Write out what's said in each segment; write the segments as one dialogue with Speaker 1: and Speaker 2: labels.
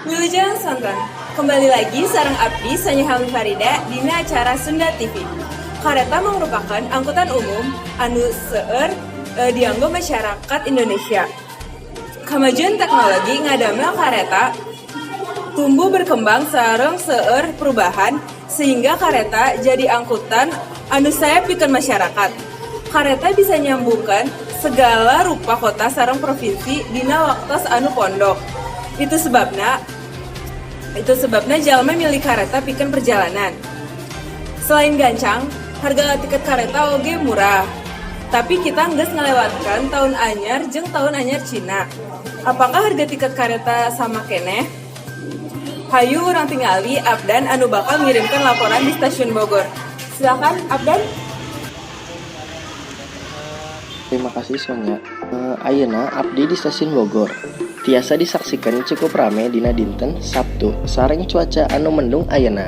Speaker 1: Wilujeng Sonton, kembali lagi sareng Abdi Sanya Helmi Farida dina acara Sunda TV. Kareta merupakan angkutan umum anu seueur dianggo masyarakat Indonesia. Kemajuan teknologi ngadamel kareta tumbuh berkembang sareng seueur perubahan sehingga kareta jadi angkutan anu sayap pikeun masyarakat. Kareta bisa nyambungkan segala rupa kota sareng provinsi dina waktos anu pondok. Itu sebabna jalma milih kareta pikeun perjalanan. Selain gancang, harga tiket kareta oge murah. Tapi kita geus ngelewatkan tahun anyar jeung tahun anyar Cina. Apakah harga tiket kareta sama keneh? Hayu urang tingali Abdan anu bakal ngirimkan laporan di stasiun Bogor. Silakan Abdan.
Speaker 2: Terima kasih Sonya. Ayeuna abdi di stasiun Bogor. Tiasa disaksikan cukup rame dina dinten Sabtu sareng cuaca anu mendung ayeuna.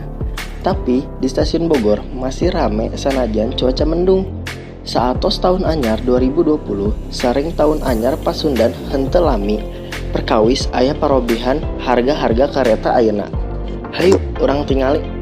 Speaker 2: Tapi di stasiun Bogor masih rame sanajan cuaca mendung. Saatos tahun anyar 2020 sareng tahun anyar Pasundan henteu lami. Perkawis aya parobihan harga-harga kareta ayeuna. Hayu urang tingali.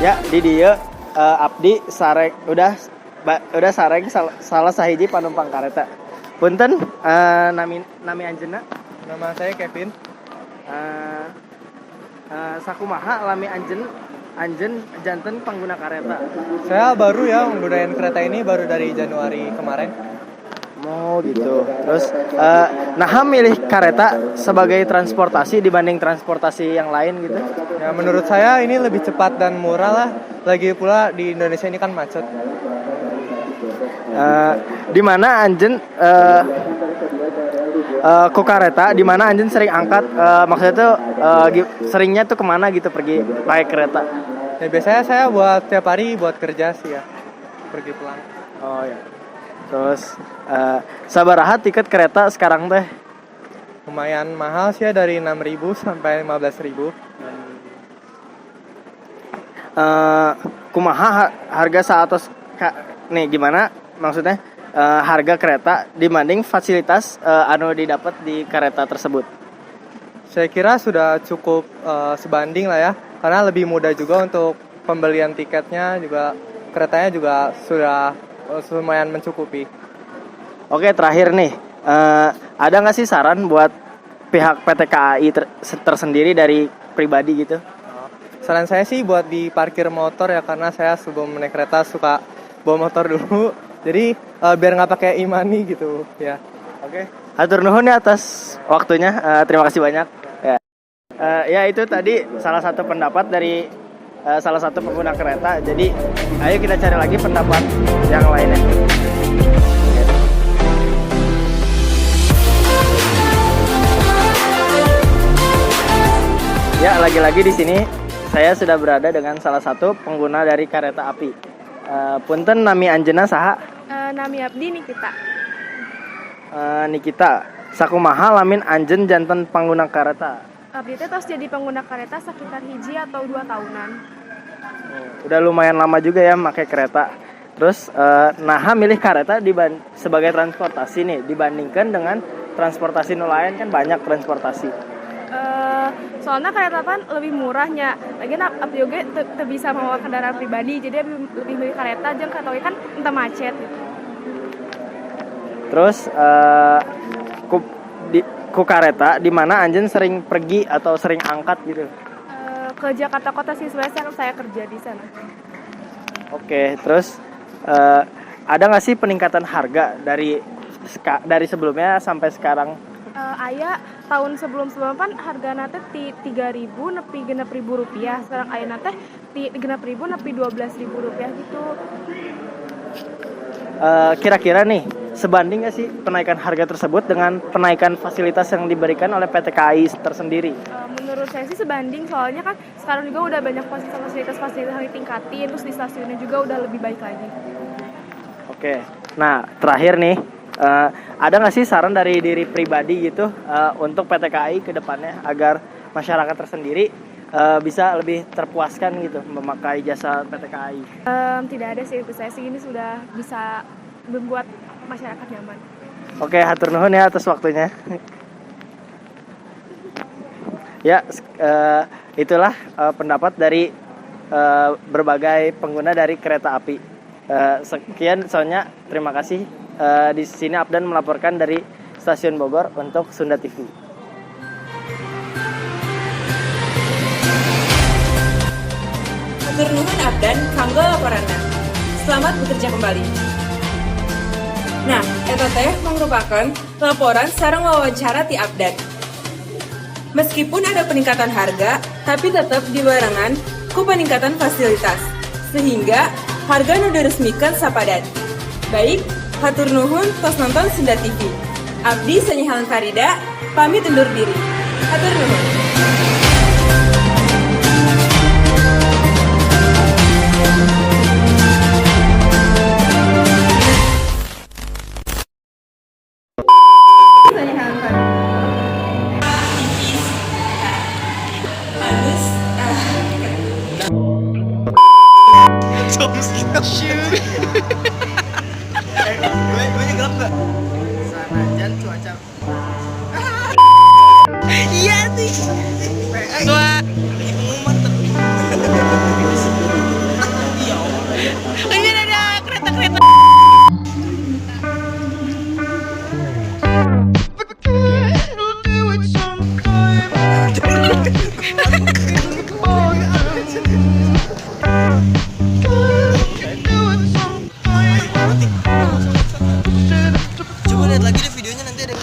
Speaker 2: Ya, di dieu abdi sareng udah sareng salah sahiji panumpang kareta. Punten nami anjeunna?
Speaker 3: Nama saya Kevin.
Speaker 2: Sakumaha lami anjeun janten pengguna kareta?
Speaker 3: Saya baru ya menggunakan kereta ini baru dari Januari kemarin.
Speaker 2: Oh gitu. Terus naha milih kareta sebagai transportasi dibanding transportasi yang lain gitu?
Speaker 3: Ya menurut saya ini lebih cepat dan murah lah. Lagi pula di Indonesia ini kan macet.
Speaker 2: Di mana anjeun ku kareta di mana anjeun sering angkat maksudnya tuh seringnya tuh kemana gitu pergi pakai kereta?
Speaker 3: Ya biasanya saya buat tiap hari buat kerja sih ya. Pergi pulang.
Speaker 2: Oh ya. Terus sabaraha tiket kereta sekarang teh?
Speaker 3: Lumayan mahal sih ya dari 6.000 sampai 15.000.
Speaker 2: Kumaha harga saatos nih gimana maksudnya harga kereta dibanding fasilitas anu didapat di kereta tersebut?
Speaker 3: Saya kira sudah cukup sebanding lah ya. Karena lebih mudah juga untuk pembelian tiketnya juga keretanya juga sudah lumayan mencukupi.
Speaker 2: Oke, terakhir nih, ada nggak sih saran buat pihak PT KAI tersendiri dari pribadi gitu?
Speaker 3: Saran saya sih buat di parkir motor ya, karena saya sebelum naik kereta suka bawa motor dulu. Jadi biar nggak pakai e-money gitu ya.
Speaker 2: Oke. Hatur nuhun ya atas waktunya. Terima kasih banyak. Ya itu tadi salah satu pendapat dari salah satu pengguna kereta. Jadi ayo kita cari lagi pendapat yang lainnya. Ya, lagi-lagi di sini saya sudah berada dengan salah satu pengguna dari kereta api. Punten nami anjeunna saha?
Speaker 4: Nami abdi Nikita.
Speaker 2: Nikita, sakumaha lamin anjeun janten pengguna kereta?
Speaker 4: Abdi teh tos jadi pengguna kereta sekitar hiji atau 2 tahunan.
Speaker 2: Udah lumayan lama juga ya pakai kereta. Terus naha milih kereta sebagai transportasi nih dibandingkan dengan transportasi lain kan banyak transportasi.
Speaker 4: Soalnya kereta kan lebih murahnya. Lagian abdi oge teu bisa membawa kendaraan pribadi, jadi lebih milih kereta jeung kereta oge kan entah macet gitu.
Speaker 2: Terus ku kareta di mana anjeun sering pergi atau sering angkat gitu?
Speaker 4: Ke Jakarta Kota sih sebenarnya saya kerja di sana.
Speaker 2: Oke, terus ada nggak sih peningkatan harga dari sebelumnya sampai sekarang?
Speaker 4: Aya tahun sebelum-sebelumnya kan harga nate ti 3.000 nepi 6.000 rupiah. Sekarang aya nate ti 6.000 nepi 12.000 rupiah gitu.
Speaker 2: Kira-kira nih sebanding nggak sih penaikan harga tersebut dengan penaikan fasilitas yang diberikan oleh PT KAI tersendiri?
Speaker 4: Menurut saya sih sebanding, soalnya kan sekarang juga udah banyak fasilitas-fasilitas yang ditingkatin, terus di stasiunnya juga udah lebih baik lagi.
Speaker 2: Oke, nah terakhir nih, ada nggak sih saran dari diri pribadi gitu untuk PT KAI ke depannya agar masyarakat tersendiri bisa lebih terpuaskan gitu memakai jasa PT KAI?
Speaker 4: Tidak ada sih, saya sih ini sudah bisa membuat masyarakat nyaman.
Speaker 2: Oke, hatur nuhun ya atas waktunya. Ya, itulah pendapat dari berbagai pengguna dari kereta api. Sekian soalnya, terima kasih. Di sini Abdan melaporkan dari Stasiun Bogor untuk Sunda TV.
Speaker 1: Hatur nuhun Abdan, kanggo laporanna. Selamat bekerja kembali. Nah, eta teh merupakan laporan sareng wawancara ti Abdan. Meskipun ada peningkatan harga, tapi tetap dibarengan ku peningkatan fasilitas, sehingga harga nu diresmikan sapadan. Baik, hatur nuhun tos nonton Sunda TV. Abdi Sanyahalan Farida, pamit undur diri. Hatur nuhun.
Speaker 2: Gue gelap gak? Sanajan cuaca. Iya nih. Tua. Pengumuman ini ada kereta-kereta. Coba lihat lagi deh videonya nanti ada.